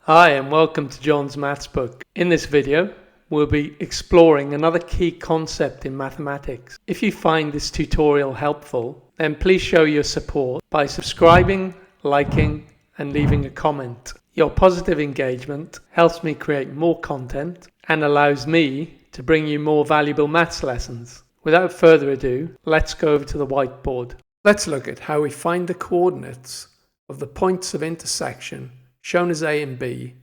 Hi and welcome to John's Maths Book. In this video, we'll be exploring another key concept in mathematics. If you find this tutorial helpful, then please show your support by subscribing, liking, and leaving a comment. Your positive engagement helps me create more content and allows me to bring you more valuable maths lessons. Without further ado, let's go over to the whiteboard. Let's look at how we find the coordinates of the points of intersection shown as A and B,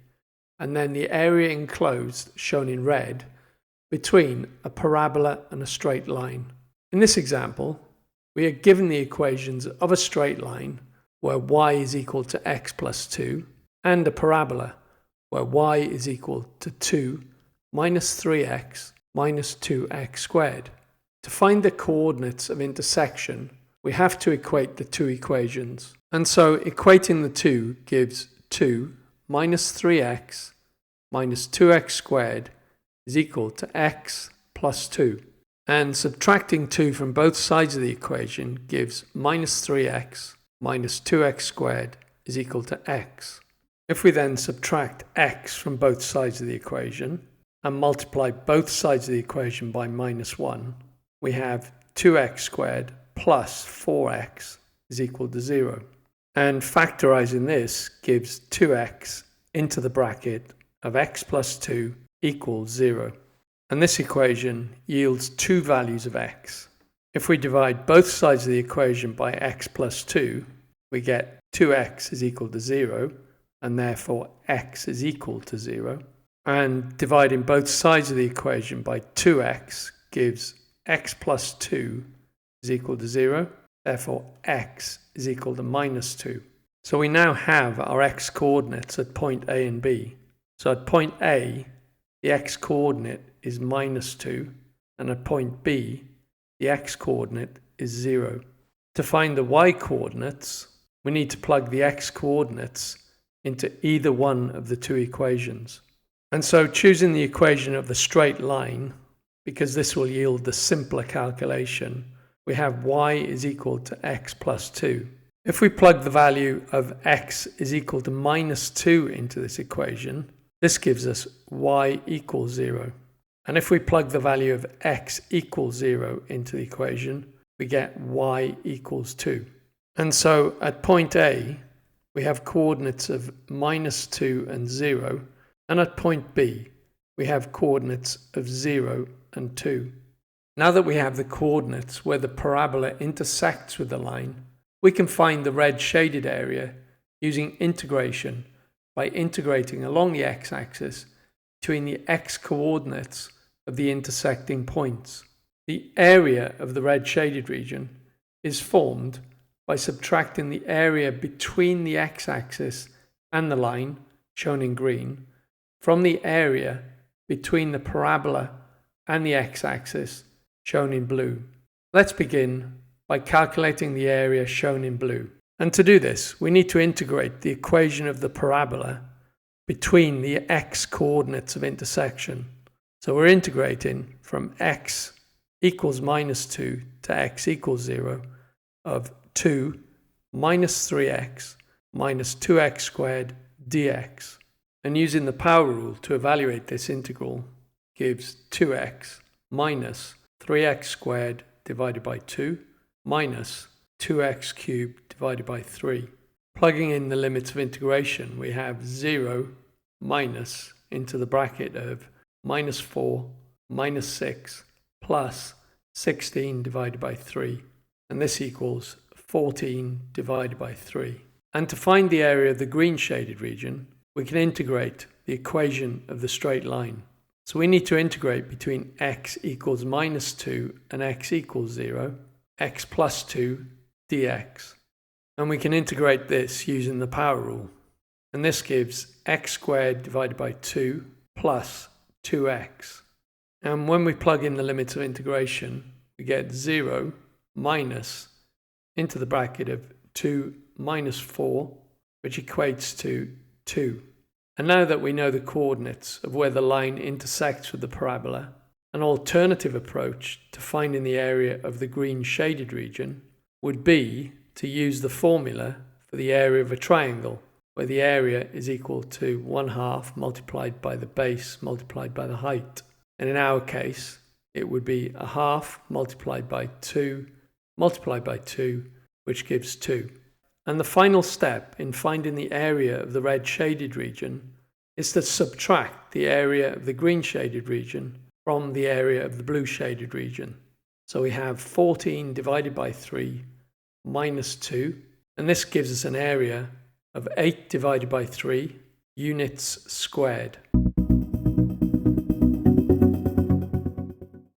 and then the area enclosed, shown in red, between a parabola and a straight line. In this example, we are given the equations of a straight line where y is equal to x plus 2 and a parabola where y is equal to 2 minus 3x minus 2x squared. To find the coordinates of intersection, we have to equate the two equations. And so equating the two gives 2 minus 3x minus 2x squared is equal to x plus 2. And subtracting 2 from both sides of the equation gives minus 3x minus 2x squared is equal to x. If we then subtract x from both sides of the equation and multiply both sides of the equation by minus 1, we have 2x squared plus 4x is equal to 0. And factorizing this gives 2x into the bracket of x plus 2 equals 0. And this equation yields two values of x. If we divide both sides of the equation by x plus 2, we get 2x is equal to 0, and therefore x is equal to 0. And dividing both sides of the equation by 2x gives x plus 2 is equal to 0. Therefore, x is equal to minus 2. So we now have our x coordinates at point A and B. So at point A, the x coordinate is minus 2, and at point B, the x coordinate is 0. To find the y coordinates, we need to plug the x coordinates into either one of the two equations. And so choosing the equation of the straight line, because this will yield the simpler calculation, we have y is equal to x plus 2. If we plug the value of x is equal to minus 2 into this equation, this gives us y equals 0. And if we plug the value of x equals 0 into the equation, we get y equals 2. And so at point A, we have coordinates of minus 2 and 0, and at point B, we have coordinates of 0 and 2. Now that we have the coordinates where the parabola intersects with the line, we can find the red shaded area using integration by integrating along the x-axis between the x coordinates of the intersecting points. The area of the red shaded region is formed by subtracting the area between the x-axis and the line, shown in green, from the area between the parabola and the x-axis, shown in blue. Let's begin by calculating the area shown in blue. And to do this, we need to integrate the equation of the parabola between the x coordinates of intersection. So we're integrating from x equals minus 2 to x equals 0 of 2 minus 3x minus 2x squared dx. And using the power rule to evaluate this integral gives 2x minus 3x squared divided by 2 minus 2x cubed divided by 3. Plugging in the limits of integration, we have 0 minus into the bracket of minus 4 minus 6 plus 16 divided by 3. And this equals 14 divided by 3. And to find the area of the green shaded region, we can integrate the equation of the straight line. So we need to integrate between x equals minus 2 and x equals 0, x plus 2 dx. And we can integrate this using the power rule. And this gives x squared divided by 2 plus 2x. And when we plug in the limits of integration, we get 0 minus into the bracket of 2 minus 4, which equates to 2. And now that we know the coordinates of where the line intersects with the parabola, an alternative approach to finding the area of the green shaded region would be to use the formula for the area of a triangle, where the area is equal to 1/2 multiplied by the base multiplied by the height. And in our case, it would be 1/2 multiplied by 2 multiplied by 2, which gives 2. And the final step in finding the area of the red shaded region is to subtract the area of the green shaded region from the area of the blue shaded region. So we have 14 divided by 3 minus 2, and this gives us an area of 8 divided by 3 units squared.